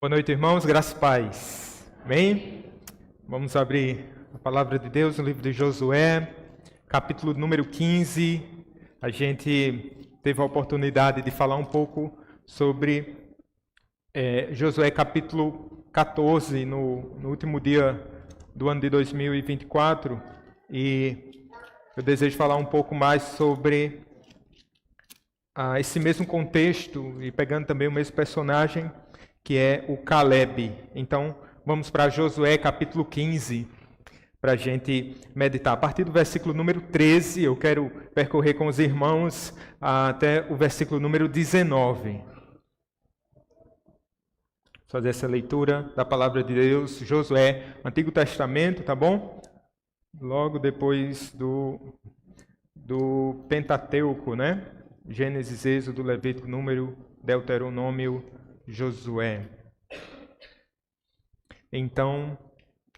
Boa noite, irmãos. Graça e paz. Amém? Vamos abrir a palavra de Deus no livro de Josué, capítulo número 15. A gente teve a oportunidade de falar um pouco sobre Josué capítulo 14 no último dia do ano de 2024. E eu desejo falar um pouco mais sobre esse mesmo contexto e pegando também o mesmo personagem, que é o Caleb. Então, vamos para Josué capítulo 15, para a gente meditar. A partir do versículo número 13, eu quero percorrer com os irmãos até o versículo número 19. Fazer essa leitura da palavra de Deus, Josué, Antigo Testamento, tá bom? Logo depois do Pentateuco, né? Gênesis, Êxodo, Levítico, Número, Deuteronômio, Josué. Então,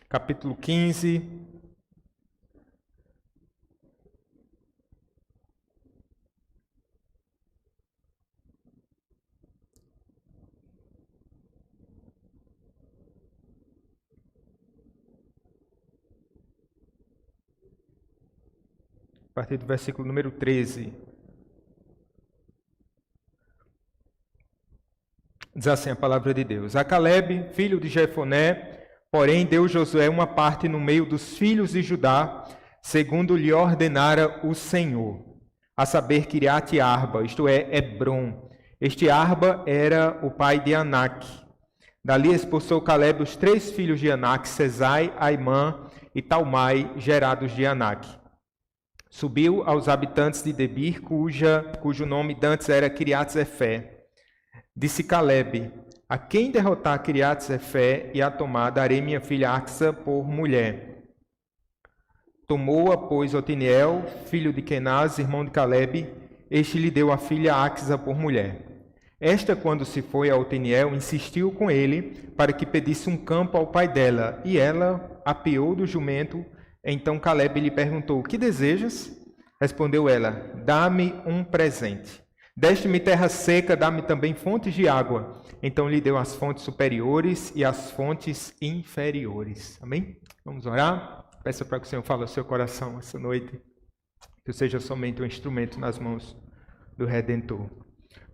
capítulo 15. A partir do versículo número 13. Diz assim a palavra de Deus: A Caleb, filho de Jefoné, porém deu Josué uma parte no meio dos filhos de Judá, segundo lhe ordenara o Senhor, a saber Quiriate Arba, isto é, Hebrom. Este Arba era o pai de Anak. Dali expulsou Caleb os 3 filhos de Anak, Sesai, Aimã e Talmai, gerados de Anak. Subiu aos habitantes de Debir, cujo nome dantes era Quiriate-Zefé. Disse Caleb: A quem derrotar Quiriate-Zefé e a tomar, darei minha filha Axa por mulher. Tomou-a, pois, Otiniel, filho de Kenaz, irmão de Caleb, este lhe deu a filha Axa por mulher. Esta, quando se foi a Otiniel, insistiu com ele para que pedisse um campo ao pai dela, e ela apeou do jumento. Então Caleb lhe perguntou: Que desejas? Respondeu ela: Dá-me um presente. Deste-me terra seca, dá-me também fontes de água. Então lhe deu as fontes superiores e as fontes inferiores. Amém? Vamos orar? Peça para que o Senhor fale ao seu coração essa noite. Que eu seja somente um instrumento nas mãos do Redentor.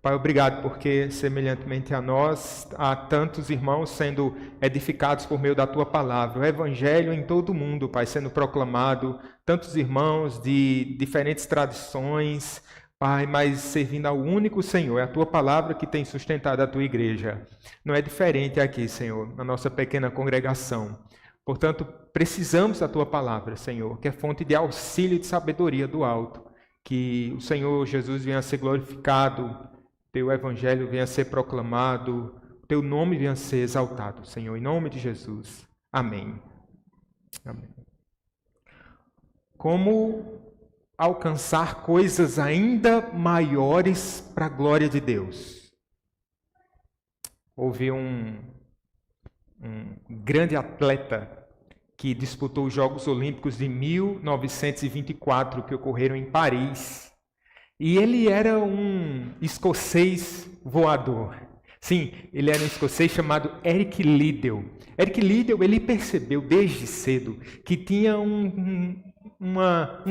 Pai, obrigado porque, semelhantemente a nós, há tantos irmãos sendo edificados por meio da Tua palavra. O Evangelho em todo o mundo, Pai, sendo proclamado. Tantos irmãos de diferentes tradições, Pai, mas servindo ao único Senhor. É a Tua palavra que tem sustentado a Tua igreja. Não é diferente aqui, Senhor, na nossa pequena congregação. Portanto, precisamos da Tua palavra, Senhor, que é fonte de auxílio e de sabedoria do alto. Que o Senhor Jesus venha a ser glorificado, Teu Evangelho venha a ser proclamado, Teu nome venha a ser exaltado, Senhor, em nome de Jesus. Amém. Amém. Como alcançar coisas ainda maiores para a glória de Deus? Houve um grande atleta que disputou os Jogos Olímpicos de 1924, que ocorreram em Paris. E ele era um escocês voador. Sim, ele era um escocês chamado Eric Liddell. Eric Liddell, ele percebeu desde cedo que tinha um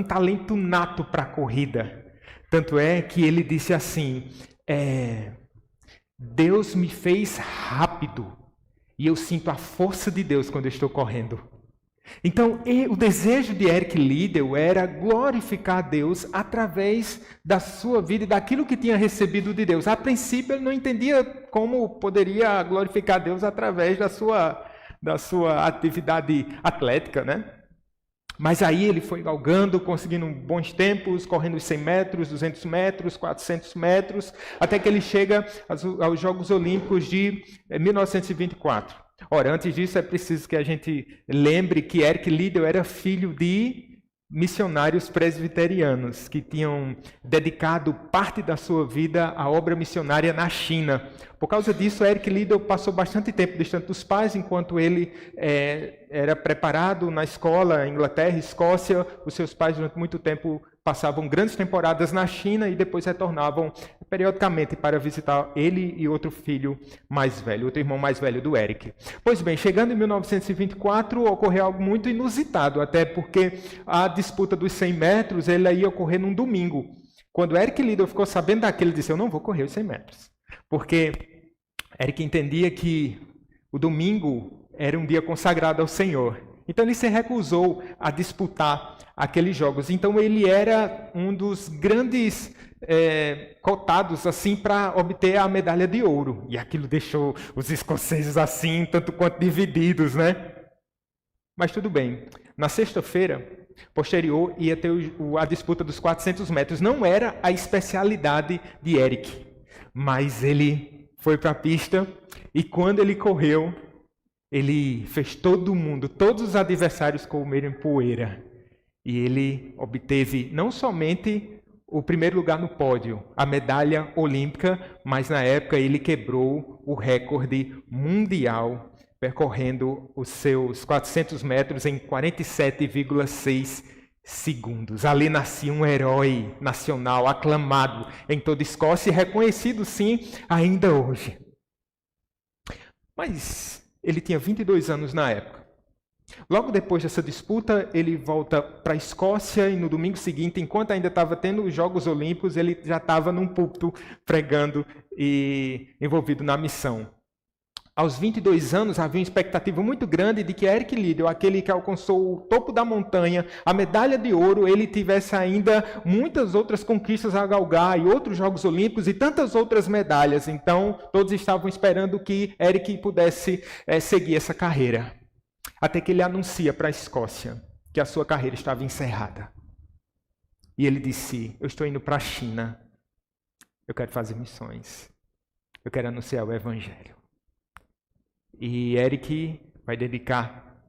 talento nato para a corrida. Tanto é que ele disse assim: Deus me fez rápido e eu sinto a força de Deus quando eu estou correndo. Então, o desejo de Eric Liddell era glorificar a Deus através da sua vida e daquilo que tinha recebido de Deus. A princípio, ele não entendia como poderia glorificar a Deus através da sua atividade atlética, né? Mas aí ele foi galgando, conseguindo bons tempos, correndo os 100 metros, 200 metros, 400 metros, até que ele chega aos Jogos Olímpicos de 1924. Ora, antes disso é preciso que a gente lembre que Eric Liddell era filho de missionários presbiterianos que tinham dedicado parte da sua vida à obra missionária na China. Por causa disso, Eric Liddell passou bastante tempo distante dos pais, enquanto ele era preparado na escola, Inglaterra, Escócia. Os seus pais, durante muito tempo, passavam grandes temporadas na China e depois retornavam periodicamente para visitar ele e outro filho mais velho, outro irmão mais velho do Eric. Pois bem, chegando em 1924, ocorreu algo muito inusitado, até porque a disputa dos 100 metros ela ia ocorrer num domingo. Quando Eric Liddell ficou sabendo daquilo, ele disse, eu não vou correr os 100 metros. Porque Eric entendia que o domingo era um dia consagrado ao Senhor. Então ele se recusou a disputar aqueles jogos. Então ele era um dos grandes cotados assim para obter a medalha de ouro. E aquilo deixou os escoceses assim, tanto quanto divididos, né? Mas tudo bem. Na sexta-feira posterior ia ter a disputa dos 400 metros. Não era a especialidade de Eric, mas ele foi para a pista e quando ele correu, ele fez todo mundo, todos os adversários comerem poeira. E ele obteve não somente o primeiro lugar no pódio, a medalha olímpica, mas na época ele quebrou o recorde mundial, percorrendo os seus 400 metros em 47,6 segundos. Ali nascia um herói nacional, aclamado em toda a Escócia e reconhecido, sim, ainda hoje. Mas ele tinha 22 anos na época. Logo depois dessa disputa, ele volta para a Escócia e no domingo seguinte, enquanto ainda estava tendo os Jogos Olímpicos, ele já estava num púlpito pregando e envolvido na missão. Aos 22 anos, havia uma expectativa muito grande de que Eric Liddell, aquele que alcançou o topo da montanha, a medalha de ouro, ele tivesse ainda muitas outras conquistas a galgar e outros Jogos Olímpicos e tantas outras medalhas. Então, todos estavam esperando que Eric pudesse seguir essa carreira. Até que ele anuncia para a Escócia que a sua carreira estava encerrada. E ele disse, eu estou indo para a China, eu quero fazer missões, eu quero anunciar o Evangelho. E Eric vai dedicar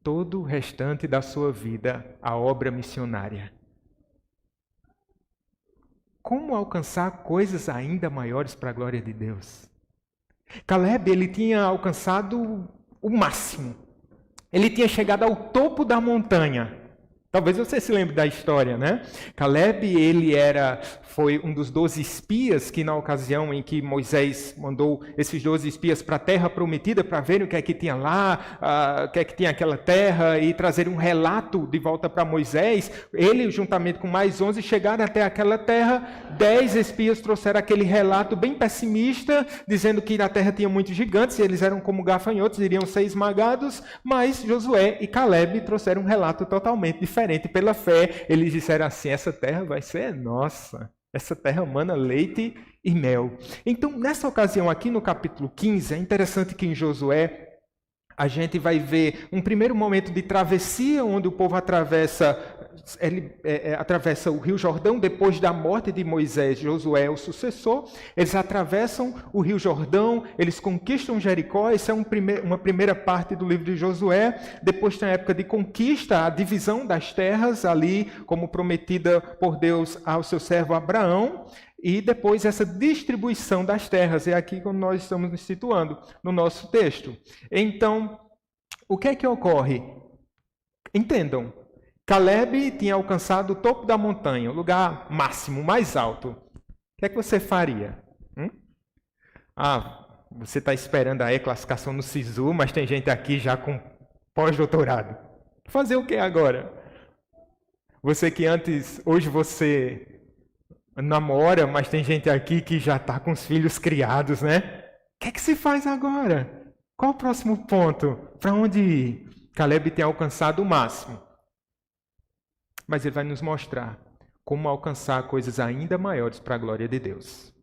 todo o restante da sua vida à obra missionária. Como alcançar coisas ainda maiores para a glória de Deus? Caleb, ele tinha alcançado o máximo. Ele tinha chegado ao topo da montanha. Talvez você se lembre da história, né? Caleb, ele foi um dos 12 espias que na ocasião em que Moisés mandou esses 12 espias para a terra prometida para verem o que é que tinha lá, o que é que tinha aquela terra e trazer um relato de volta para Moisés. Ele, juntamente com mais 11, chegaram até aquela terra. 10 espias trouxeram aquele relato bem pessimista, dizendo que na terra tinha muitos gigantes e eles eram como gafanhotos, iriam ser esmagados. Mas Josué e Caleb trouxeram um relato totalmente diferente. Pela fé, eles disseram assim, essa terra vai ser nossa. Essa terra mana leite e mel. Então, nessa ocasião aqui no capítulo 15, é interessante que em Josué a gente vai ver um primeiro momento de travessia, onde o povo atravessa o Rio Jordão, depois da morte de Moisés, Josué, o sucessor. Eles atravessam o Rio Jordão, eles conquistam Jericó, essa é uma primeira parte do livro de Josué. Depois tem a época de conquista, a divisão das terras, ali como prometida por Deus ao seu servo Abraão. E depois essa distribuição das terras, é aqui quando nós estamos nos situando no nosso texto. Então, o que é que ocorre? Entendam, Caleb tinha alcançado o topo da montanha, o lugar máximo, mais alto. O que é que você faria? Você está esperando a classificação no SISU, mas tem gente aqui já com pós-doutorado. Fazer o que agora? Você que hoje você namora, mas tem gente aqui que já está com os filhos criados, né? O que é que se faz agora? Qual o próximo ponto? Para onde ir? Caleb tem alcançado o máximo. Mas ele vai nos mostrar como alcançar coisas ainda maiores para a glória de Deus.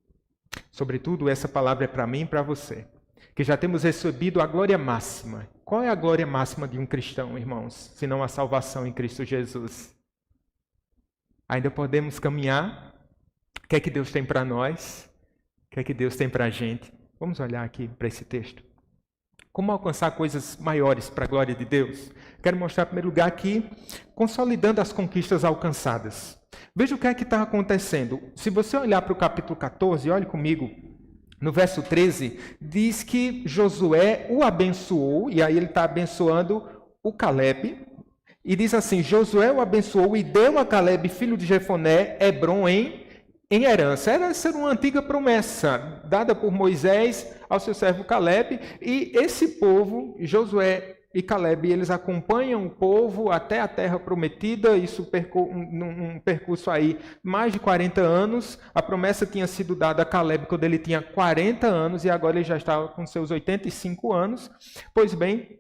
Sobretudo, essa palavra é para mim e para você, que já temos recebido a glória máxima. Qual é a glória máxima de um cristão, irmãos? Senão a salvação em Cristo Jesus. Ainda podemos caminhar. O que é que Deus tem para nós? O que é que Deus tem para a gente? Vamos olhar aqui para esse texto. Como alcançar coisas maiores para a glória de Deus? Quero mostrar, em primeiro lugar, aqui, consolidando as conquistas alcançadas. Veja o que é que está acontecendo. Se você olhar para o capítulo 14, olhe comigo, no verso 13, diz que Josué o abençoou, e aí ele está abençoando o Caleb, E diz assim: Josué o abençoou e deu a Calebe, filho de Jefoné, Hebrom em herança. Essa era uma antiga promessa dada por Moisés ao seu servo Calebe. E esse povo, Josué e Calebe, eles acompanham o povo até a terra prometida. Isso num percurso aí mais de 40 anos. A promessa tinha sido dada a Calebe quando ele tinha 40 anos e agora ele já estava com seus 85 anos. Pois bem,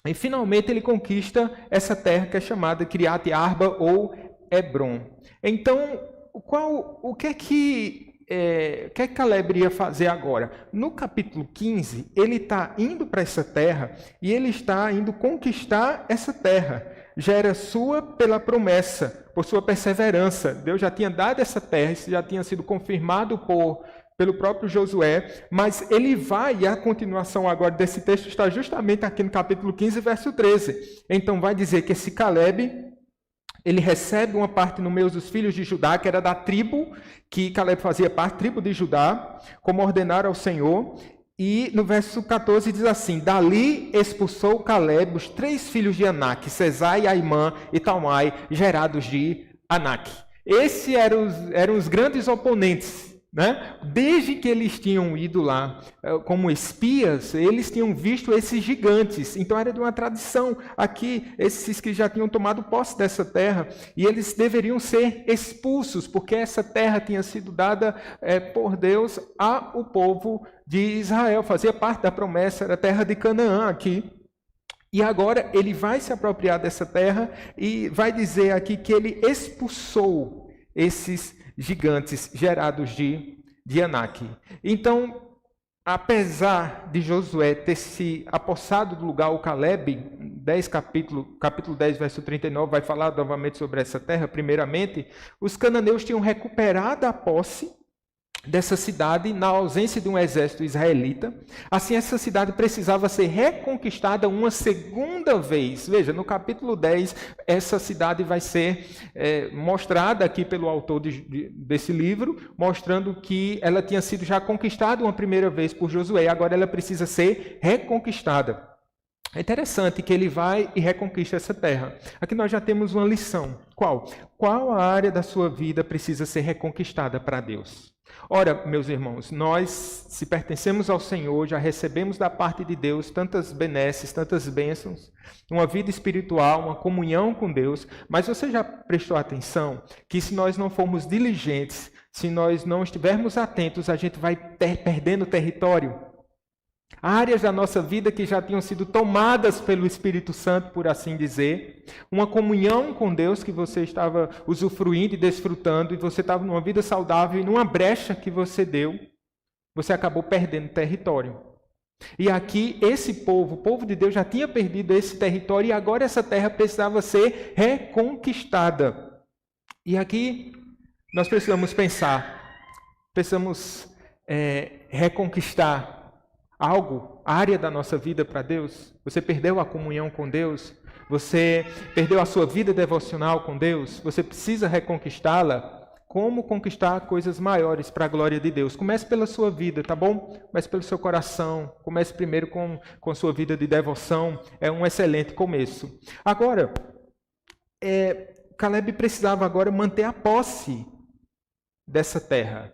e finalmente ele conquista essa terra que é chamada Kiriat Arba ou Hebrom. Então, o que é que Calebe iria fazer agora? No capítulo 15, ele está indo para essa terra e ele está indo conquistar essa terra. Já era sua pela promessa, por sua perseverança. Deus já tinha dado essa terra, isso já tinha sido confirmado pelo próprio Josué, mas ele vai, e a continuação agora desse texto está justamente aqui no capítulo 15, verso 13. Então vai dizer que esse Calebe, ele recebe uma parte no meio dos filhos de Judá, que era da tribo que Calebe fazia parte, tribo de Judá, como ordenaram ao Senhor. E no verso 14 diz assim: dali expulsou Calebe os 3 filhos de Anak, Sesai, Aimã e Talmai, gerados de Anak. Esses eram os grandes oponentes. Né? Desde que eles tinham ido lá como espias, eles tinham visto esses gigantes. Então era de uma tradição aqui, esses que já tinham tomado posse dessa terra, e eles deveriam ser expulsos, porque essa terra tinha sido dada por Deus ao povo de Israel, fazia parte da promessa, era a terra de Canaã aqui. E agora ele vai se apropriar dessa terra e vai dizer aqui que ele expulsou esses gigantes gerados de Anak. Então, apesar de Josué ter se apossado do lugar, o Calebe, capítulo 10, verso 39, vai falar novamente sobre essa terra. Primeiramente, os cananeus tinham recuperado a posse dessa cidade na ausência de um exército israelita. Assim, essa cidade precisava ser reconquistada uma segunda vez. Veja, no capítulo 10, essa cidade vai ser mostrada aqui pelo autor desse livro, mostrando que ela tinha sido já conquistada uma primeira vez por Josué, agora ela precisa ser reconquistada. É interessante que ele vai e reconquista essa terra. Aqui nós já temos uma lição. Qual? Qual a área da sua vida precisa ser reconquistada para Deus? Ora, meus irmãos, nós, se pertencemos ao Senhor, já recebemos da parte de Deus tantas benesses, tantas bênçãos, uma vida espiritual, uma comunhão com Deus, mas você já prestou atenção que se nós não formos diligentes, se nós não estivermos atentos, a gente vai perdendo território? Áreas da nossa vida que já tinham sido tomadas pelo Espírito Santo, por assim dizer, uma comunhão com Deus que você estava usufruindo e desfrutando, e você estava numa vida saudável, e numa brecha que você deu, você acabou perdendo território. E aqui esse povo, o povo de Deus, já tinha perdido esse território, e agora essa terra precisava ser reconquistada. E aqui nós precisamos pensar, precisamos reconquistar algo, área da nossa vida para Deus. Você perdeu a comunhão com Deus, você perdeu a sua vida devocional com Deus, você precisa reconquistá-la. Como conquistar coisas maiores para a glória de Deus? Comece pela sua vida, tá bom? Comece pelo seu coração, comece primeiro com sua vida de devoção, é um excelente começo. Agora, Calebe precisava agora manter a posse dessa terra.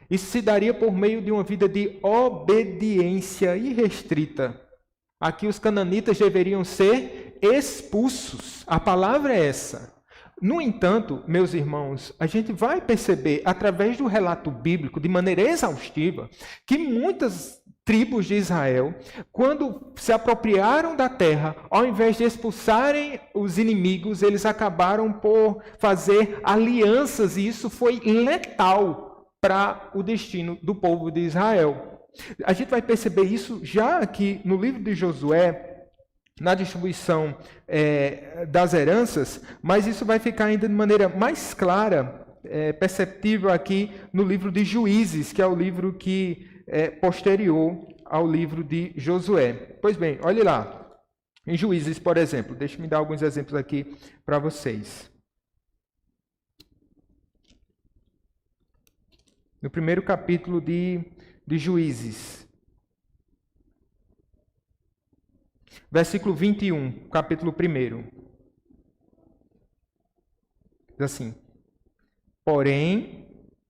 Isso se daria por meio de uma vida de obediência irrestrita. Aqui os cananitas deveriam ser expulsos. A palavra é essa. No entanto, meus irmãos, a gente vai perceber, através do relato bíblico, de maneira exaustiva, que muitas tribos de Israel, quando se apropriaram da terra, ao invés de expulsarem os inimigos, eles acabaram por fazer alianças, e isso foi letal para o destino do povo de Israel. A gente vai perceber isso já aqui no livro de Josué, na distribuição das heranças, mas isso vai ficar ainda de maneira mais clara, perceptível aqui no livro de Juízes, que é o livro que é posterior ao livro de Josué. Pois bem, olhe lá. Em Juízes, por exemplo, deixe-me dar alguns exemplos aqui para vocês. No primeiro capítulo de Juízes, versículo 21, capítulo 1. Diz assim, porém,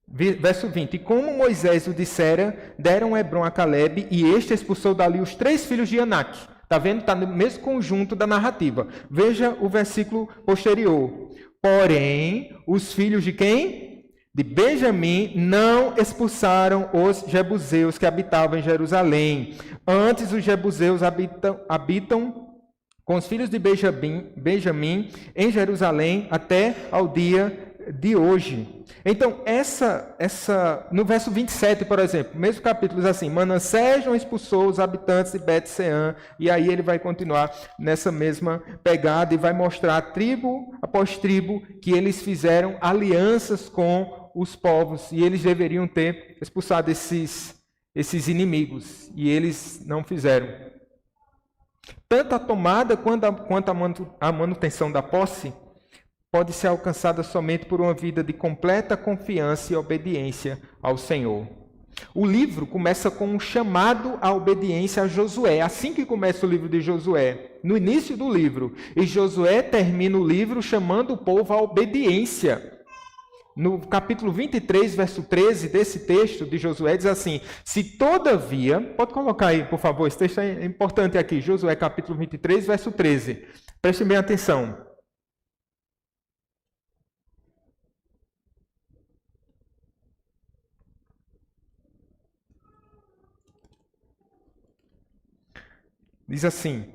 verso 20, e como Moisés o dissera, deram Hebrom a Calebe, e este expulsou dali os 3 filhos de Anak. Está vendo? Está no mesmo conjunto da narrativa. Veja o versículo posterior. Porém, os filhos de quem? De Benjamim não expulsaram os jebuseus que habitavam em Jerusalém. Antes, os jebuseus habitam com os filhos de Benjamim em Jerusalém até ao dia de hoje. Então, no verso 27, por exemplo, mesmo capítulo diz assim, Manassés não expulsou os habitantes de Bet-Sean, e aí ele vai continuar nessa mesma pegada e vai mostrar tribo após tribo que eles fizeram alianças com os povos, e eles deveriam ter expulsado esses inimigos, e eles não fizeram. Tanto a tomada quanto a manutenção da posse pode ser alcançada somente por uma vida de completa confiança e obediência ao Senhor. O livro começa com um chamado à obediência a Josué, assim que começa o livro de Josué, no início do livro. E Josué termina o livro chamando o povo à obediência. No capítulo 23, verso 13 desse texto de Josué, diz assim, se todavia, pode colocar aí, por favor, esse texto é importante aqui, Josué capítulo 23, verso 13. Prestem bem atenção. Diz assim,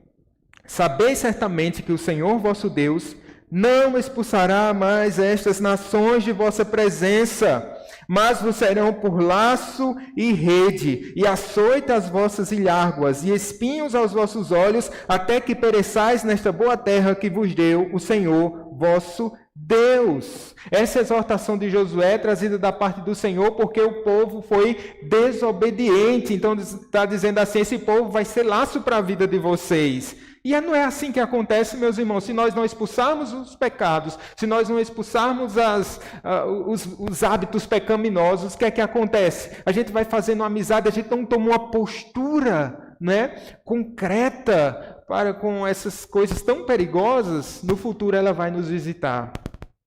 sabeis certamente que o Senhor vosso Deus não expulsará mais estas nações de vossa presença, mas vos serão por laço e rede, e açoite as vossas ilharguas, e espinhos aos vossos olhos, até que pereçais nesta boa terra que vos deu o Senhor vosso Deus. Essa exortação de Josué é trazida da parte do Senhor porque o povo foi desobediente. Então está dizendo assim, esse povo vai ser laço para a vida de vocês. E não é assim que acontece, meus irmãos. Se nós não expulsarmos os pecados, se nós não expulsarmos os hábitos pecaminosos, o que é que acontece? A gente vai fazendo amizade, a gente não toma uma postura, né, concreta para com essas coisas tão perigosas. No futuro ela vai nos visitar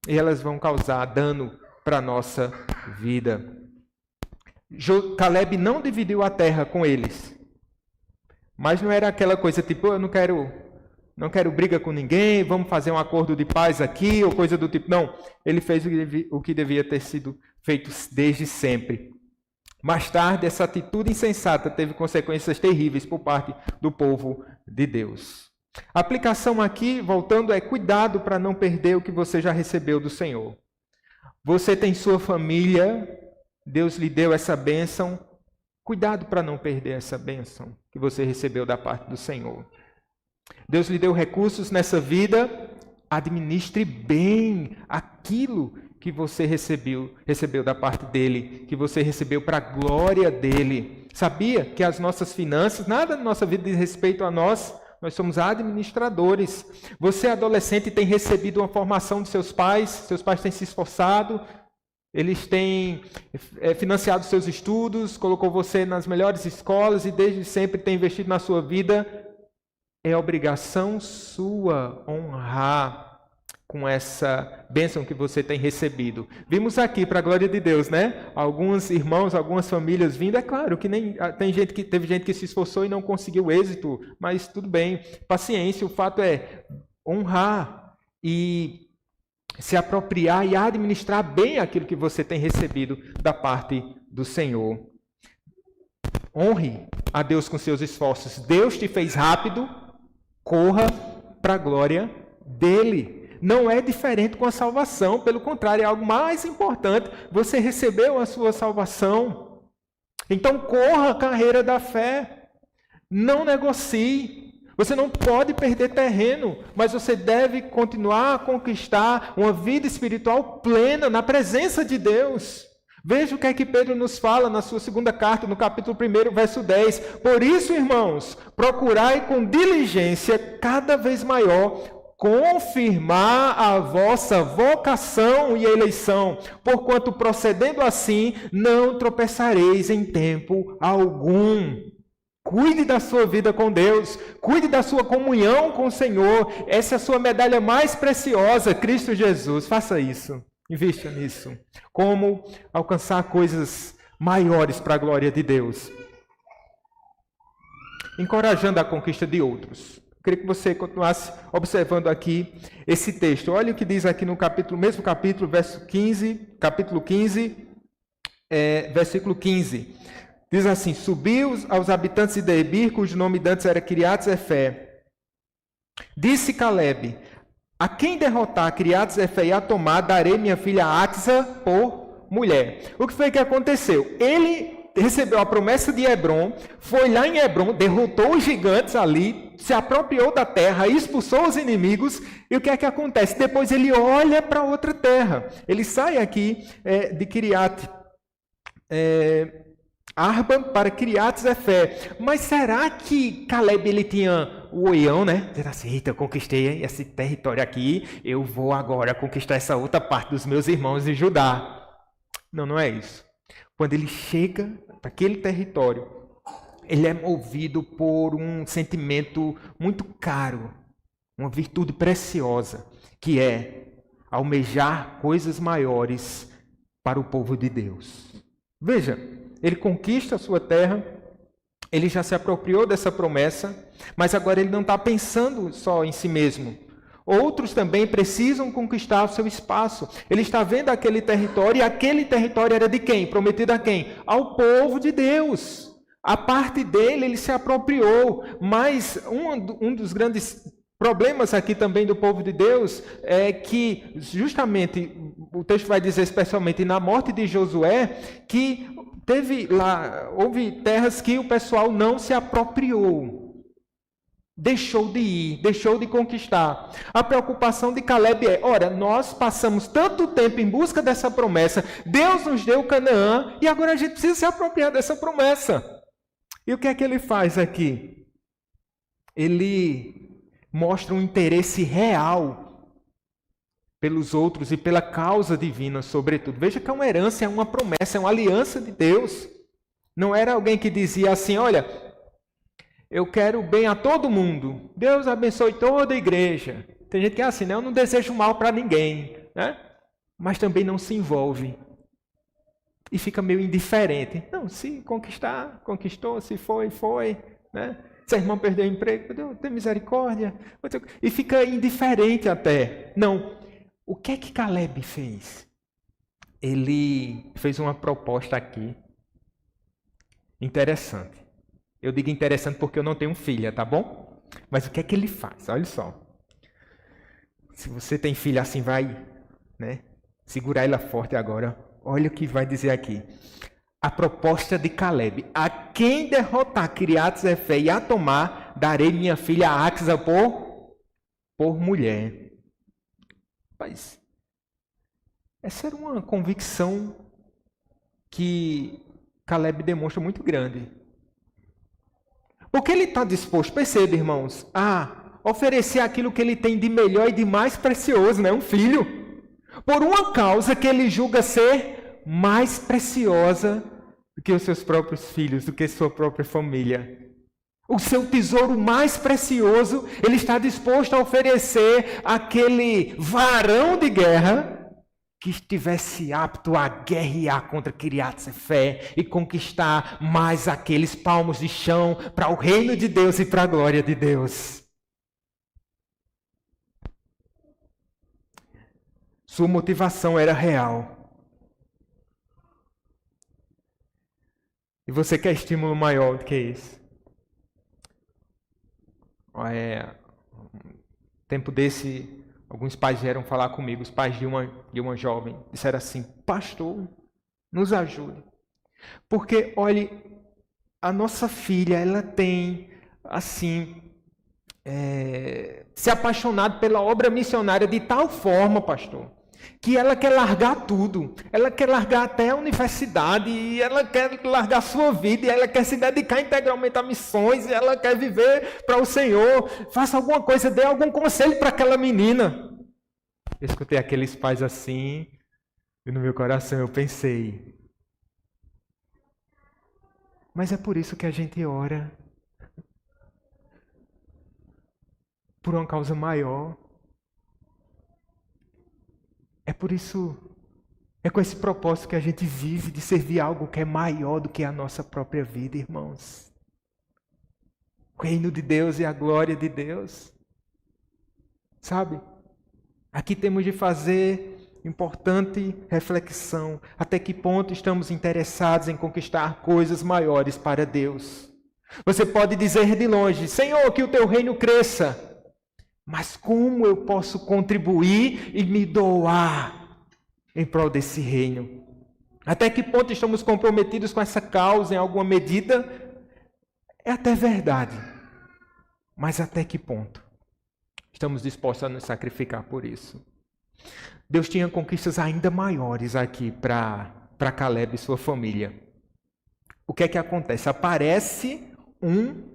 e elas vão causar dano para a nossa vida. Calebe não dividiu a terra com eles. Mas não era aquela coisa tipo, eu não quero briga com ninguém, vamos fazer um acordo de paz aqui, ou coisa do tipo. Não, ele fez o que devia ter sido feito desde sempre. Mais tarde, essa atitude insensata teve consequências terríveis por parte do povo de Deus. A aplicação aqui, voltando, é cuidado para não perder o que você já recebeu do Senhor. Você tem sua família, Deus lhe deu essa bênção. Cuidado para não perder essa bênção que você recebeu da parte do Senhor. Deus lhe deu recursos nessa vida, administre bem aquilo que você recebeu da parte dele, que você recebeu para a glória dele. Sabia que as nossas finanças, nada na nossa vida diz respeito a nós somos administradores. Você, adolescente, tem recebido uma formação de seus pais têm se esforçado, eles têm financiado seus estudos, colocou você nas melhores escolas e desde sempre tem investido na sua vida. É obrigação sua honrar com essa bênção que você tem recebido. Vimos aqui, para a glória de Deus, né? Alguns irmãos, algumas famílias vindo. É claro que teve gente que se esforçou e não conseguiu êxito, mas tudo bem. Paciência, o fato é honrar e se apropriar e administrar bem aquilo que você tem recebido da parte do Senhor. Honre a Deus com seus esforços. Deus te fez rápido, corra para a glória dele. Não é diferente com a salvação, pelo contrário, é algo mais importante. Você recebeu a sua salvação. Então corra a carreira da fé. Não negocie. Você não pode perder terreno, mas você deve continuar a conquistar uma vida espiritual plena na presença de Deus. Veja o que é que Pedro nos fala na sua segunda carta, no capítulo 1, verso 10. Por isso, irmãos, procurai com diligência cada vez maior confirmar a vossa vocação e eleição, porquanto procedendo assim não tropeçareis em tempo algum. Cuide da sua vida com Deus, cuide da sua comunhão com o Senhor. Essa é a sua medalha mais preciosa, Cristo Jesus. Faça isso. Invista nisso. Como alcançar coisas maiores para a glória de Deus. Encorajando a conquista de outros. Queria que você continuasse observando aqui esse texto. Olha o que diz aqui no mesmo capítulo, capítulo 15, versículo 15. Diz assim: subiu aos habitantes de Debir, cujo nome antes era Quiriat-Zefé. Disse Calebe: a quem derrotar Quiriat-Zefé e a tomar, darei minha filha Axa por mulher. O que foi que aconteceu? Ele recebeu a promessa de Hebron, foi lá em Hebron, derrotou os gigantes ali, se apropriou da terra, expulsou os inimigos, e o que é que acontece? Depois ele olha para outra terra. Ele sai aqui de Quiriat Arba para Quiriat-Zefé. Mas será que Calebe ele tinha o oião, né? Dizendo assim: eita, eu conquistei esse território aqui, eu vou agora conquistar essa outra parte dos meus irmãos de Judá. Não, não é isso. Quando ele chega para aquele território, ele é movido por um sentimento muito caro, uma virtude preciosa, que é almejar coisas maiores para o povo de Deus. Veja, ele conquista a sua terra, ele já se apropriou dessa promessa, mas agora ele não está pensando só em si mesmo. Outros também precisam conquistar o seu espaço. Ele está vendo aquele território, e aquele território era de quem? Prometido a quem? Ao povo de Deus. A parte dele, ele se apropriou. Mas um dos grandes problemas aqui também do povo de Deus é que, justamente, o texto vai dizer especialmente na morte de Josué, que houve terras que o pessoal não se apropriou. Deixou de ir, deixou de conquistar. A preocupação de Calebe é: ora, nós passamos tanto tempo em busca dessa promessa, Deus nos deu Canaã, e agora a gente precisa se apropriar dessa promessa. E o que é que ele faz aqui? Ele mostra um interesse real pelos outros e pela causa divina, sobretudo. Veja que é uma herança, é uma promessa, é uma aliança de Deus. Não era alguém que dizia assim: olha, eu quero bem a todo mundo. Deus abençoe toda a igreja. Tem gente que é assim, né? Eu não desejo mal para ninguém, né? Mas também não se envolve. E fica meio indiferente. Não, se conquistar, conquistou. Se foi, foi. Né? Se a irmã perdeu o emprego, Deus tem misericórdia. E fica indiferente até. Não. O que é que Calebe fez? Ele fez uma proposta aqui interessante. Eu digo interessante porque eu não tenho filha, tá bom? Mas o que é que ele faz? Olha só. Se você tem filha assim, vai, né? Segurar ela forte agora. Olha o que vai dizer aqui. A proposta de Calebe: a quem derrotar Quiriat-Zefé e a tomar, darei minha filha Axa por mulher. Mas essa era uma convicção que Calebe demonstra muito grande. Porque ele está disposto, perceba, irmãos, a oferecer aquilo que ele tem de melhor e de mais precioso, né? Um filho, por uma causa que ele julga ser mais preciosa do que os seus próprios filhos, do que sua própria família. O seu tesouro mais precioso, ele está disposto a oferecer àquele varão de guerra que estivesse apto a guerrear contra Quiriat-Zefé e conquistar mais aqueles palmos de chão para o reino de Deus e para a glória de Deus. Sua motivação era real. E você quer estímulo maior do que isso? Tempo desse, alguns pais vieram falar comigo, os pais de uma jovem, disseram assim: pastor, nos ajude. Porque, olhe, a nossa filha, ela tem, assim, se apaixonado pela obra missionária de tal forma, pastor, que ela quer largar tudo. Ela quer largar até a universidade, e ela quer largar a sua vida, e ela quer se dedicar integralmente a missões, e ela quer viver para o Senhor. Faça alguma coisa, dê algum conselho para aquela menina. Eu escutei aqueles pais assim, e no meu coração eu pensei: mas é por isso que a gente ora. Por uma causa maior. É por isso É com esse propósito que a gente vive de servir algo que é maior do que a nossa própria vida, irmãos. O reino de Deus e a glória de Deus. Sabe? Aqui temos de fazer importante reflexão. Até que ponto estamos interessados em conquistar coisas maiores para Deus? Você pode dizer de longe: Senhor, que o teu reino cresça. Mas como eu posso contribuir e me doar em prol desse reino? Até que ponto estamos comprometidos com essa causa em alguma medida? É até verdade. Mas até que ponto estamos dispostos a nos sacrificar por isso? Deus tinha conquistas ainda maiores aqui para Caleb e sua família. O que é que acontece? Aparece um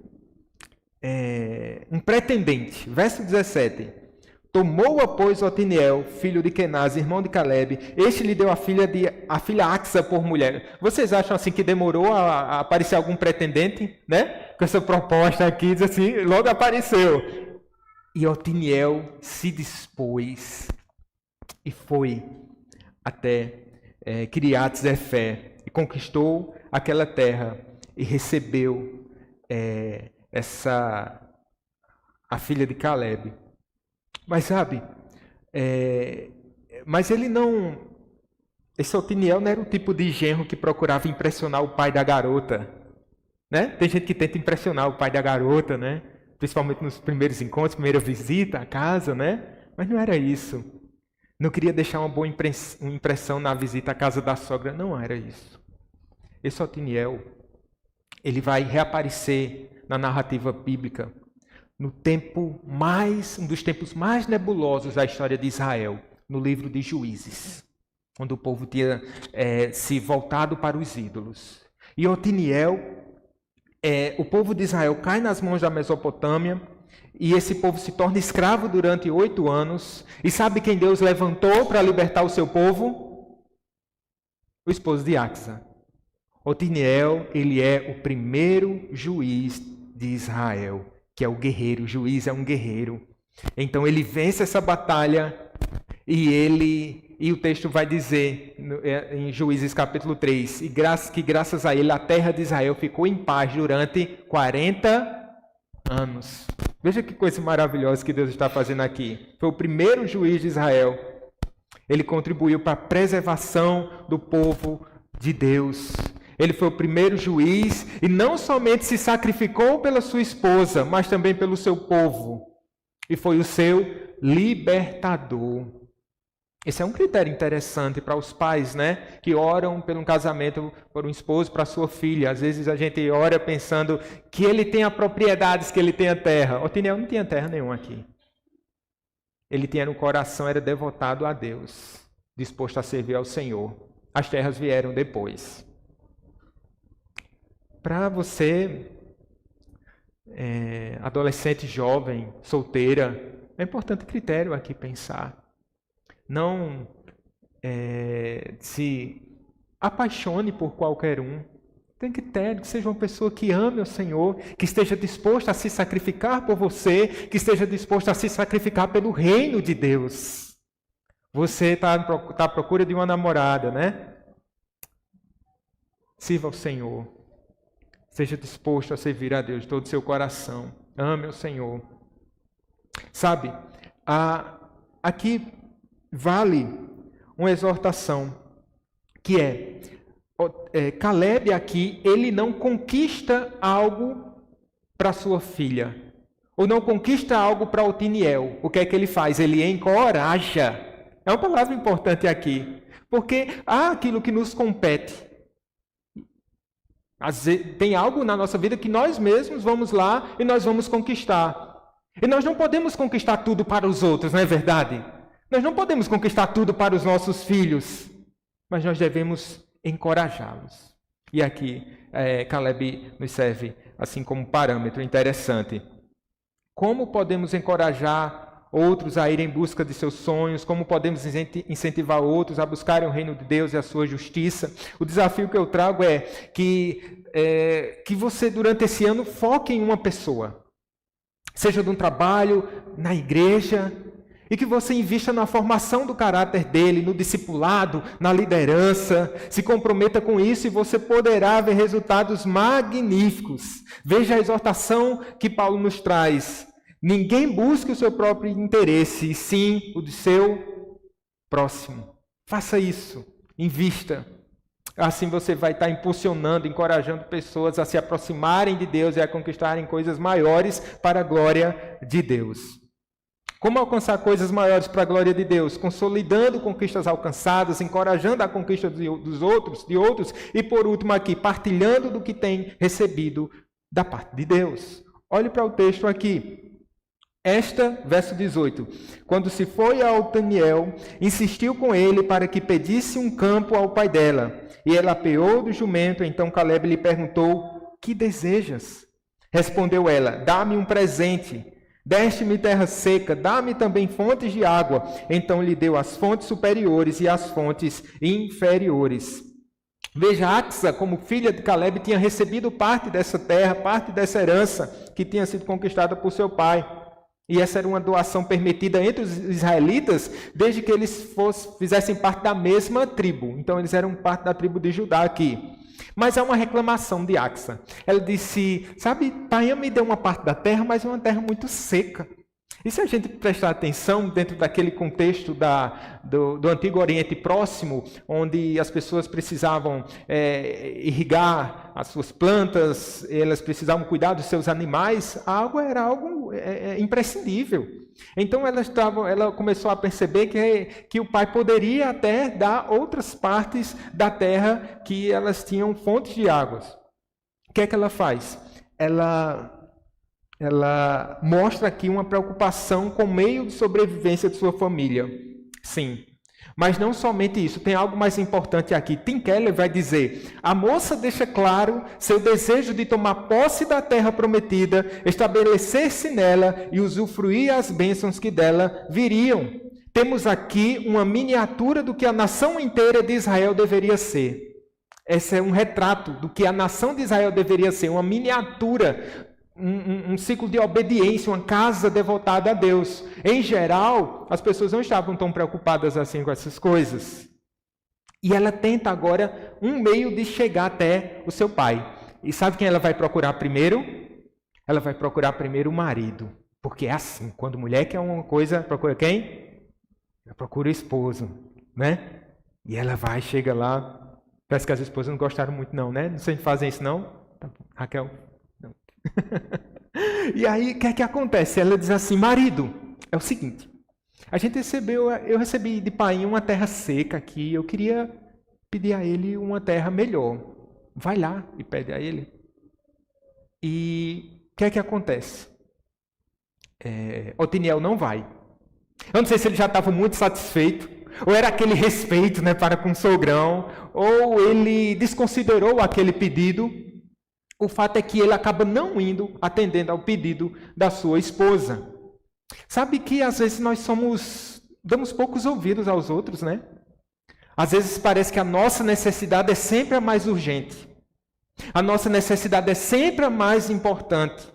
pretendente. Verso 17. Tomou-a, pois, Otiniel, filho de Kenaz, irmão de Caleb. Este lhe deu a filha Axa por mulher. Vocês acham assim que demorou a aparecer algum pretendente, né? Com essa proposta aqui, diz assim, logo apareceu. E Otiniel se dispôs e foi até Kiriat Zefé e conquistou aquela terra e recebeu a filha de Caleb. Mas sabe, mas ele não... Esse Otiniel não era o tipo de genro que procurava impressionar o pai da garota, né? Tem gente que tenta impressionar o pai da garota, né? Principalmente nos primeiros encontros, primeira visita à casa, né? Mas não era isso. Não queria deixar uma boa impressão na visita à casa da sogra, não era isso. Esse Otiniel, ele vai reaparecer na narrativa bíblica no um dos tempos mais nebulosos da história de Israel, no livro de Juízes, onde o povo tinha se voltado para os ídolos. E Otiniel, o povo de Israel cai nas mãos da Mesopotâmia, e esse povo se torna escravo durante 8 anos. E sabe quem Deus levantou para libertar o seu povo? O esposo de Axa. Otiniel, ele é o primeiro juiz de Israel, que é o guerreiro. O juiz é um guerreiro. Então ele vence essa batalha e o texto vai dizer em Juízes capítulo 3, que graças a ele a terra de Israel ficou em paz durante 40 anos. Veja que coisa maravilhosa que Deus está fazendo aqui. Foi o primeiro juiz de Israel. Ele contribuiu para a preservação do povo de Deus. Ele foi o primeiro juiz e não somente se sacrificou pela sua esposa, mas também pelo seu povo. E foi o seu libertador. Esse é um critério interessante para os pais, né? Que oram pelo casamento, por um esposo, para sua filha. Às vezes a gente ora pensando que ele tenha propriedades, que ele tenha terra. Otiniel não tinha terra nenhuma aqui. Ele tinha no coração, era devotado a Deus, disposto a servir ao Senhor. As terras vieram depois. Para você, adolescente, jovem, solteira, é importante critério aqui pensar. Não se apaixone por qualquer um. Tem critério, que seja uma pessoa que ame o Senhor, que esteja disposta a se sacrificar por você, que esteja disposta a se sacrificar pelo reino de Deus. Você está à procura de uma namorada, né? Sirva ao Senhor. Seja disposto a servir a Deus de todo o seu coração. Ame o Senhor. Sabe, aqui vale uma exortação, que Caleb aqui, ele não conquista algo para sua filha, ou não conquista algo para Otiniel. O que é que ele faz? Ele encoraja. É uma palavra importante aqui, porque há aquilo que nos compete. Tem algo na nossa vida que nós mesmos vamos lá e nós vamos conquistar. E nós não podemos conquistar tudo para os outros, não é verdade? Nós não podemos conquistar tudo para os nossos filhos, mas nós devemos encorajá-los. E aqui, Caleb nos serve assim como parâmetro interessante. Como podemos encorajar outros a irem em busca de seus sonhos? Como podemos incentivar outros a buscarem o reino de Deus e a sua justiça? O desafio que eu trago é que você, durante esse ano, foque em uma pessoa. Seja de um trabalho, na igreja. E que você invista na formação do caráter dele, no discipulado, na liderança. Se comprometa com isso e você poderá ver resultados magníficos. Veja a exortação que Paulo nos traz. Ninguém busque o seu próprio interesse, e sim o do seu próximo. Faça isso. Invista. Assim você vai estar impulsionando, encorajando pessoas a se aproximarem de Deus e a conquistarem coisas maiores para a glória de Deus. Como alcançar coisas maiores para a glória de Deus? Consolidando conquistas alcançadas, encorajando a conquista dos outros, e por último aqui, partilhando do que tem recebido da parte de Deus. Olhe para o texto aqui. Verso 18. Quando se foi a Otaniel, insistiu com ele para que pedisse um campo ao pai dela. E ela apeou do jumento, então Caleb lhe perguntou, que desejas? Respondeu ela, dá-me um presente. Deste-me terra seca, dá-me também fontes de água. Então lhe deu as fontes superiores e as fontes inferiores. Veja, Axa, como filha de Caleb, tinha recebido parte dessa terra, parte dessa herança que tinha sido conquistada por seu pai. E essa era uma doação permitida entre os israelitas, desde que eles fizessem parte da mesma tribo. Então eles eram parte da tribo de Judá aqui. Mas há uma reclamação de Axa. Ela disse, sabe, pai me deu uma parte da terra, mas é uma terra muito seca. E se a gente prestar atenção dentro daquele contexto do Antigo Oriente Próximo, onde as pessoas precisavam irrigar as suas plantas, elas precisavam cuidar dos seus animais, a água era algo imprescindível. Então ela começou a perceber que o pai poderia até dar outras partes da terra que elas tinham fontes de águas. O que é que ela faz? Ela mostra aqui uma preocupação com o meio de sobrevivência de sua família. Sim. Mas não somente isso, tem algo mais importante aqui. Tim Keller vai dizer, a moça deixa claro seu desejo de tomar posse da terra prometida, estabelecer-se nela e usufruir as bênçãos que dela viriam. Temos aqui uma miniatura do que a nação inteira de Israel deveria ser. Esse é um retrato do que a nação de Israel deveria ser, uma miniatura, um ciclo de obediência, uma casa devotada a Deus. Em geral, as pessoas não estavam tão preocupadas assim com essas coisas. E ela tenta agora um meio de chegar até o seu pai. E sabe quem ela vai procurar primeiro? Ela vai procurar primeiro o marido. Porque é assim, quando mulher quer uma coisa, procura quem? Ela procura o esposo, né? E ela vai, chega lá, parece que as esposas não gostaram muito não, né? Não sei se fazem isso não. Raquel? E aí, o que é que acontece? Ela diz assim, marido, é o seguinte, eu recebi de pai uma terra seca aqui, eu queria pedir a ele uma terra melhor. Vai lá e pede a ele. E o que é que acontece? Otiniel não vai. Eu não sei se ele já estava muito satisfeito, ou era aquele respeito, né, para com o sogrão, ou ele desconsiderou aquele pedido. O fato é que ele acaba não indo, atendendo ao pedido da sua esposa. Sabe que às vezes nós damos poucos ouvidos aos outros, né? Às vezes parece que a nossa necessidade é sempre a mais urgente. A nossa necessidade é sempre a mais importante.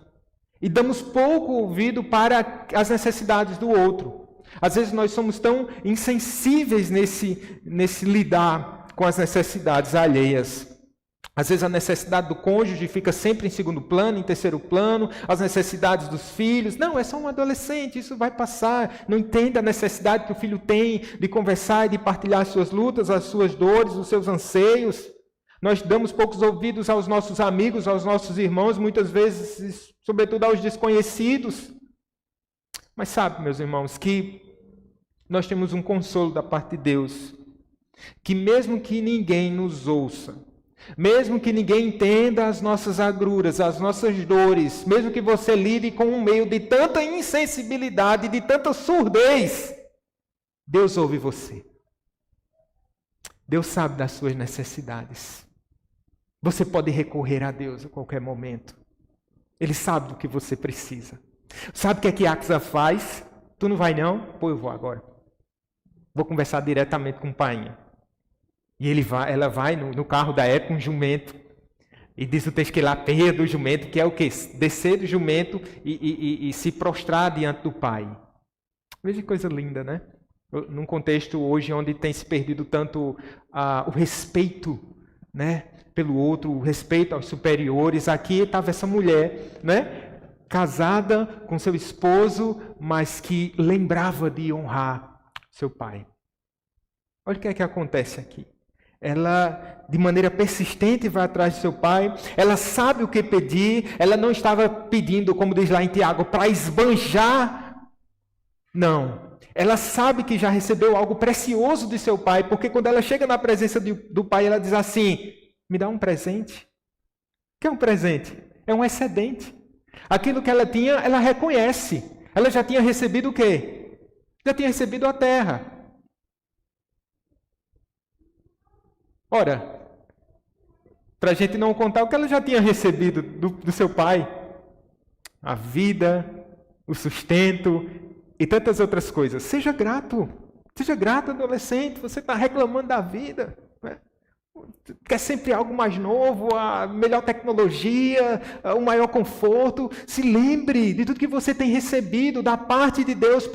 E damos pouco ouvido para as necessidades do outro. Às vezes nós somos tão insensíveis nesse lidar com as necessidades alheias. Às vezes a necessidade do cônjuge fica sempre em segundo plano, em terceiro plano, as necessidades dos filhos. Não, é só um adolescente, isso vai passar. Não entende a necessidade que o filho tem de conversar e de partilhar as suas lutas, as suas dores, os seus anseios. Nós damos poucos ouvidos aos nossos amigos, aos nossos irmãos, muitas vezes, sobretudo aos desconhecidos. Mas sabe, meus irmãos, que nós temos um consolo da parte de Deus, que mesmo que ninguém nos ouça, mesmo que ninguém entenda as nossas agruras, as nossas dores, mesmo que você lide com um meio de tanta insensibilidade, de tanta surdez, Deus ouve você. Deus sabe das suas necessidades. Você pode recorrer a Deus a qualquer momento. Ele sabe do que você precisa. Sabe o que Axa faz? Tu não vai não? Pô, eu vou agora. Vou conversar diretamente com o pai. E ela vai no carro da época, um jumento, e diz o texto que ela apeia do jumento, que é o quê? Descer do jumento e se prostrar diante do pai. Veja que coisa linda, né? Num contexto hoje onde tem se perdido tanto o respeito, né, pelo outro, o respeito aos superiores. Aqui estava essa mulher, né, casada com seu esposo, mas que lembrava de honrar seu pai. Olha o que é que acontece aqui. Ela, de maneira persistente, vai atrás de seu pai. Ela sabe o que pedir. Ela não estava pedindo, como diz lá em Tiago, para esbanjar. Não. Ela sabe que já recebeu algo precioso de seu pai, porque quando ela chega na presença do pai, ela diz assim: me dá um presente. O que é um presente? É um excedente. Aquilo que ela tinha, ela reconhece. Ela já tinha recebido o quê? Já tinha recebido a terra. Ora, para a gente não contar o que ela já tinha recebido do seu pai, a vida, o sustento e tantas outras coisas. Seja grato, adolescente. Você está reclamando da vida, né? Quer sempre algo mais novo, a melhor tecnologia, o maior conforto. Se lembre de tudo que você tem recebido da parte de Deus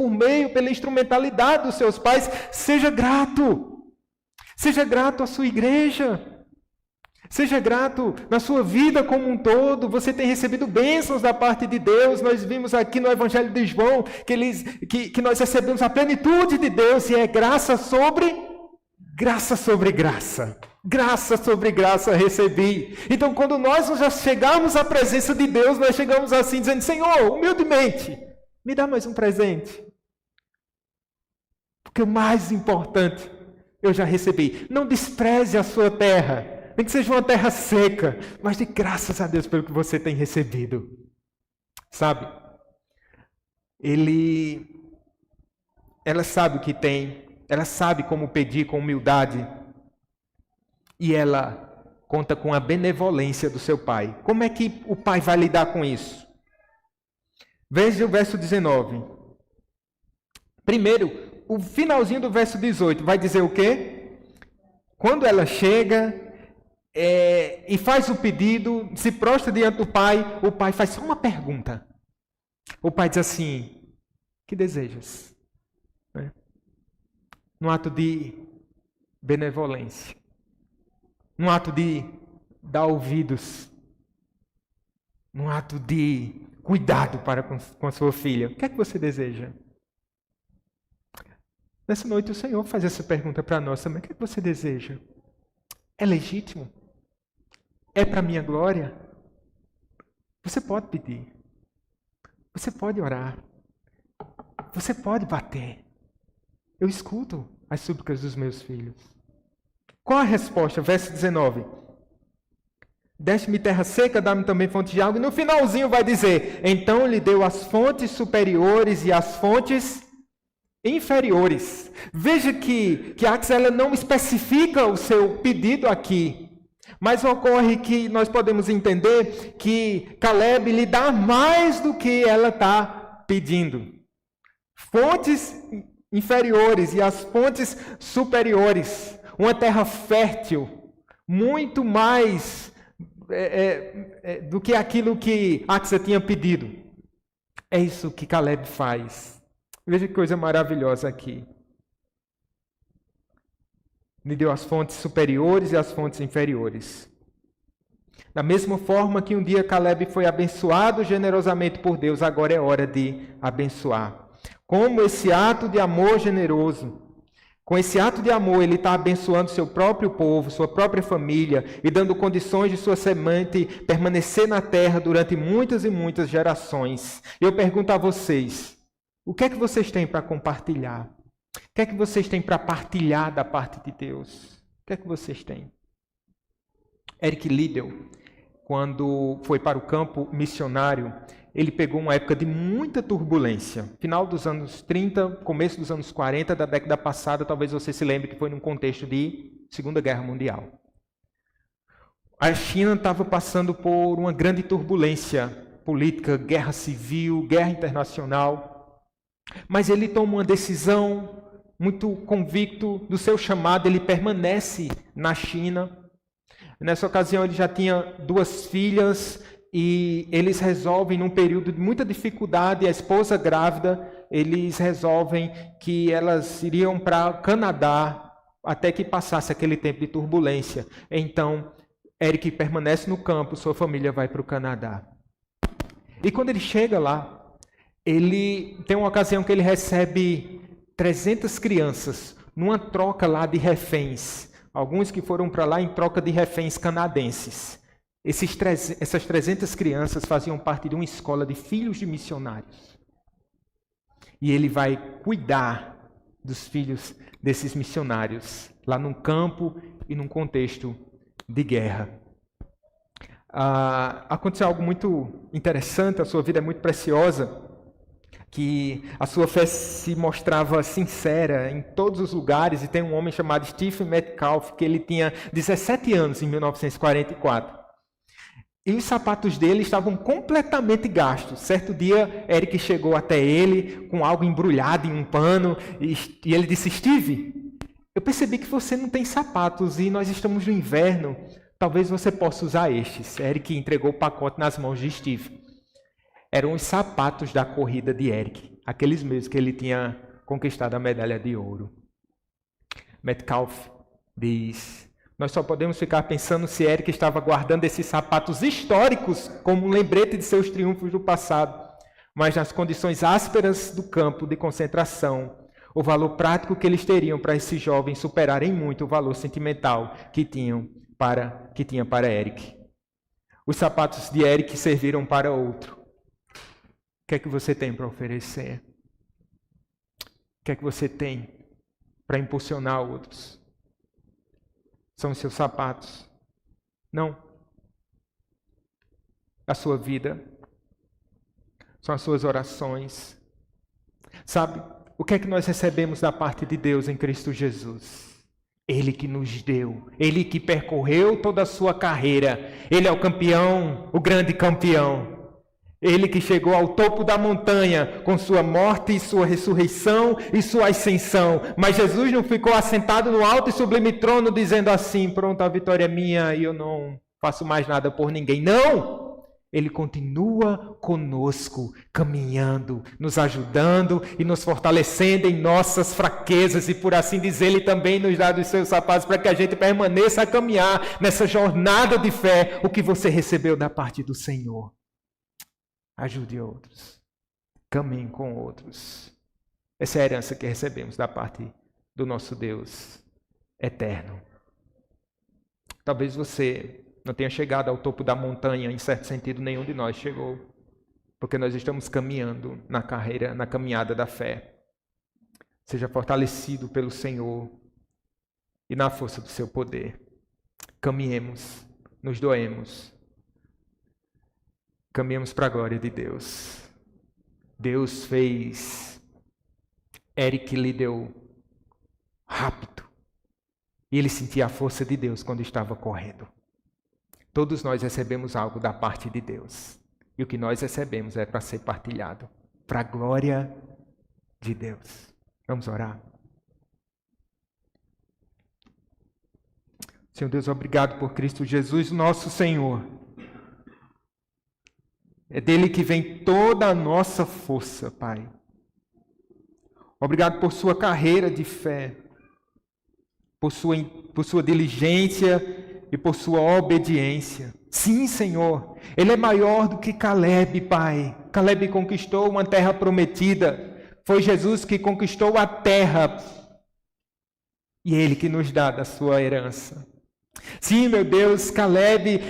pela instrumentalidade dos seus pais. Seja grato. Seja grato à sua igreja. Seja grato na sua vida como um todo. Você tem recebido bênçãos da parte de Deus. Nós vimos aqui no Evangelho de João que nós recebemos a plenitude de Deus, e é graça sobre graça. Graça sobre graça recebi. Então, quando nós já chegamos à presença de Deus, nós chegamos assim dizendo: Senhor, humildemente, me dá mais um presente. Porque o mais importante eu já recebi. Não despreze a sua terra, nem que seja uma terra seca, mas dê graças a Deus pelo que você tem recebido. Sabe? Ela sabe o que tem, ela sabe como pedir com humildade, e ela conta com a benevolência do seu pai. Como é que o pai vai lidar com isso? Veja o verso 19. Primeiro, o finalzinho do verso 18 vai dizer o quê? Quando ela chega e faz o pedido, se prostra diante do pai, o pai faz só uma pergunta. O pai diz assim: que desejas? Né? Num ato de benevolência. Num ato de dar ouvidos. Num ato de cuidado para com a sua filha. O que é que você deseja? Nessa noite o Senhor faz essa pergunta para nós também. O que é que você deseja? É legítimo? É para a minha glória? Você pode pedir. Você pode orar. Você pode bater. Eu escuto as súplicas dos meus filhos. Qual a resposta? Verso 19. Deste-me terra seca, dá-me também fonte de água. E no finalzinho vai dizer: então lhe deu as fontes superiores e as fontes inferiores. Veja que Ax, ela não especifica o seu pedido aqui, mas ocorre que nós podemos entender que Caleb lhe dá mais do que ela está pedindo. Fontes inferiores e as fontes superiores. Uma terra fértil, muito mais do que aquilo que Axa tinha pedido. É isso que Caleb faz. Veja que coisa maravilhosa aqui. Me deu as fontes superiores e as fontes inferiores. Da mesma forma que um dia Caleb foi abençoado generosamente por Deus, agora é hora de abençoar. Como esse ato de amor generoso, com esse ato de amor, ele está abençoando seu próprio povo, sua própria família, e dando condições de sua semente permanecer na terra durante muitas e muitas gerações. Eu pergunto a vocês: o que é que vocês têm para compartilhar? O que é que vocês têm para partilhar da parte de Deus? O que é que vocês têm? Eric Liddell, quando foi para o campo missionário, ele pegou uma época de muita turbulência. Final dos anos 30, começo dos anos 40, da década passada, talvez você se lembre que foi num contexto de Segunda Guerra Mundial. A China estava passando por uma grande turbulência política, guerra civil, guerra internacional. Mas ele toma uma decisão muito convicto do seu chamado, ele permanece na China. Nessa ocasião ele já tinha 2 filhas e eles resolvem, num período de muita dificuldade, a esposa grávida, eles resolvem que elas iriam para o Canadá até que passasse aquele tempo de turbulência. Então, Eric permanece no campo, sua família vai para o Canadá. E quando ele chega lá, ele tem uma ocasião que ele recebe 300 crianças numa troca lá de reféns. Alguns que foram para lá em troca de reféns canadenses. Essas 300 crianças faziam parte de uma escola de filhos de missionários. E ele vai cuidar dos filhos desses missionários, lá num campo e num contexto de guerra. Aconteceu algo muito interessante, a sua vida é muito preciosa, que a sua fé se mostrava sincera em todos os lugares, e tem um homem chamado Stephen Metcalf, que ele tinha 17 anos em 1944. E os sapatos dele estavam completamente gastos. Certo dia, Eric chegou até ele com algo embrulhado em um pano, e ele disse: Steve, eu percebi que você não tem sapatos e nós estamos no inverno, talvez você possa usar estes. Eric entregou o pacote nas mãos de Steve. Eram os sapatos da corrida de Eric, aqueles mesmos que ele tinha conquistado a medalha de ouro. Metcalf diz: nós só podemos ficar pensando se Eric estava guardando esses sapatos históricos como um lembrete de seus triunfos do passado, mas nas condições ásperas do campo de concentração, o valor prático que eles teriam para esses jovens superarem muito o valor sentimental que tinha para Eric. Os sapatos de Eric serviram para outro. O que é que você tem para oferecer? O que é que você tem para impulsionar outros? São os seus sapatos? Não. A sua vida. São as suas orações. Sabe, o que é que nós recebemos da parte de Deus em Cristo Jesus? Ele que nos deu. Ele que percorreu toda a sua carreira. Ele é o campeão, o grande campeão. Ele que chegou ao topo da montanha com sua morte e sua ressurreição e sua ascensão. Mas Jesus não ficou assentado no alto e sublime trono dizendo assim: pronto, a vitória é minha e eu não faço mais nada por ninguém. Não! Ele continua conosco, caminhando, nos ajudando e nos fortalecendo em nossas fraquezas. E por assim dizer, Ele também nos dá dos seus sapatos para que a gente permaneça a caminhar nessa jornada de fé. O que você recebeu da parte do Senhor. Ajude outros. Caminhe com outros. Essa é a herança que recebemos da parte do nosso Deus eterno. Talvez você não tenha chegado ao topo da montanha, em certo sentido, nenhum de nós chegou. Porque nós estamos caminhando na carreira, na caminhada da fé. Seja fortalecido pelo Senhor e na força do seu poder. Caminhemos, nos doemos. Caminhamos para a glória de Deus. Deus fez Eric Liddell rápido. E ele sentia a força de Deus quando estava correndo. Todos nós recebemos algo da parte de Deus. E o que nós recebemos é para ser partilhado. Para a glória de Deus. Vamos orar. Senhor Deus, obrigado por Cristo Jesus, nosso Senhor. É dele que vem toda a nossa força, Pai. Obrigado por sua carreira de fé, por sua diligência e por sua obediência. Sim, Senhor, Ele é maior do que Caleb, Pai. Caleb conquistou uma terra prometida. Foi Jesus que conquistou a terra. E Ele que nos dá da sua herança. Sim, meu Deus, Caleb,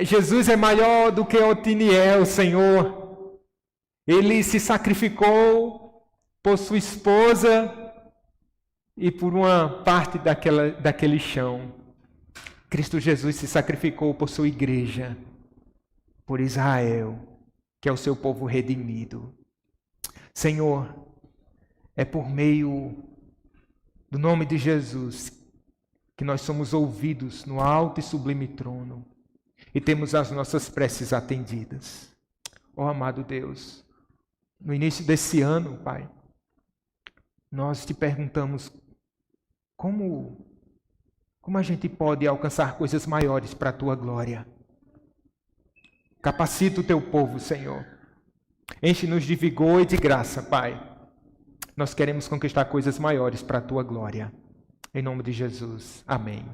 Jesus é maior do que Otiniel, Senhor. Ele se sacrificou por sua esposa e por uma parte daquele chão. Cristo Jesus se sacrificou por sua igreja, por Israel, que é o seu povo redimido. Senhor, é por meio do nome de Jesus que nós somos ouvidos no alto e sublime trono e temos as nossas preces atendidas. Ó amado Deus, no início desse ano, Pai, nós te perguntamos como a gente pode alcançar coisas maiores para a Tua glória. Capacita o teu povo, Senhor. Enche-nos de vigor e de graça, Pai. Nós queremos conquistar coisas maiores para a tua glória. Em nome de Jesus. Amém.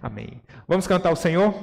Amém. Vamos cantar ao Senhor?